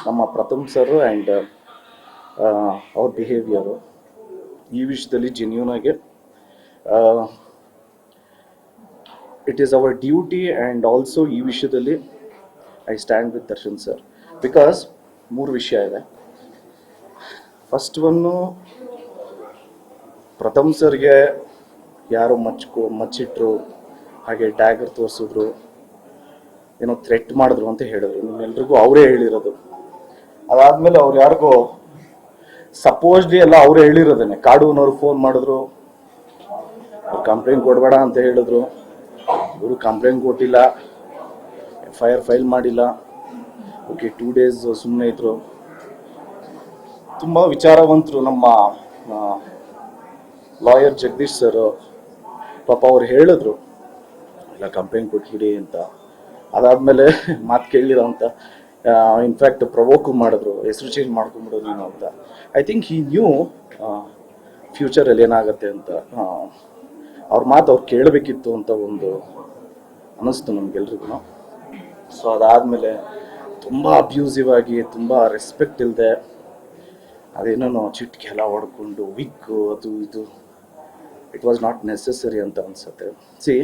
ನಮ್ಮ ಪ್ರಥಮ್ sir and ಅವ್ರ behaviour ಈ ವಿಷಯದಲ್ಲಿ ಜೆನ್ಯೂನ್ ಆಗಿ it is our duty and also ಈ ವಿಷಯದಲ್ಲಿ I stand with Darshan sir because 3 ವಿಷಯ ಇದೆ. ಫಸ್ಟ್ ಒನ್ನು, ಪ್ರಥಮ್ ಸರ್ಗೆ ಯಾರೋ ಮಚ್ಚಿಟ್ರು, ಹಾಗೆ ಡ್ಯಾಗರ್ ತೋರಿಸಿದ್ರು, ಏನೋ ಥ್ರೆಟ್ ಮಾಡಿದ್ರು ಅಂತ ಹೇಳಿದ್ರು. ನಿಮ್ಮೆಲ್ರಿಗೂ ಅವರೇ ಹೇಳಿರೋದು. ಅದಾದ್ಮೇಲೆ ಅವ್ರು ಯಾರಿಗೋ ಸಪೋಸ್ಲಿ ಎಲ್ಲ ಅವರೇ ಹೇಳಿರೋದೇನೆ. ಕಾಡೂನವ್ರು ಫೋನ್ ಮಾಡಿದ್ರು, ಅವ್ರು ಕಂಪ್ಲೇಂಟ್ ಕೊಡಬೇಡ ಅಂತ ಹೇಳಿದ್ರು. ಇವರು ಕಂಪ್ಲೇಂಟ್ ಕೊಟ್ಟಿಲ್ಲ, FIR ಫೈಲ್ ಮಾಡಿಲ್ಲ. ಓಕೆ, 2 days ಸುಮ್ಮನೆ ಇದ್ರು. ತುಂಬ ವಿಚಾರವಂತರು ನಮ್ಮ ಲಾಯರ್ ಜಗದೀಶ್ ಸರ್. ಪಾಪ ಅವ್ರು ಹೇಳಿದ್ರು ಇಲ್ಲ ಕಂಪ್ಲೇಂಟ್ ಕೊಟ್ಬಿಡಿ ಅಂತ. ಅದಾದಮೇಲೆ ಮಾತು ಕೇಳಿರೋ ಅಂತ ಇನ್ಫ್ಯಾಕ್ಟ್ ಪ್ರವೋಕು ಮಾಡಿದ್ರು, ಹೆಸರು ಚೇಂಜ್ ಮಾಡ್ಕೊಂಬಿಡು ನೀನು ಅಂತ. ಐ ಥಿಂಕ್ ಹಿ ನ್ಯೂ ಫ್ಯೂಚರಲ್ಲಿ ಏನಾಗುತ್ತೆ ಅಂತ. ಅವ್ರ ಮಾತು ಅವ್ರು ಕೇಳಬೇಕಿತ್ತು ಅಂತ ಒಂದು ಅನ್ನಿಸ್ತು ನಮಗೆಲ್ರಿಗೂ. ಸೊ ಅದಾದಮೇಲೆ ತುಂಬ ಅಬ್ಯೂಸಿವ್ ಆಗಿ, ತುಂಬ ರೆಸ್ಪೆಕ್ಟ್ ಇಲ್ಲದೆ, ಅದೇನೋ ಚಿಟ್ಕೆ ಎಲ್ಲ ಹೊಡ್ಕೊಂಡು ವಿಗ್ಗು ಅದು ಇದು, ಇಟ್ ವಾಸ್ ನಾಟ್ ನೆಸೆಸರಿ ಅಂತ ಅನಿಸುತ್ತೆ. ಸಿ,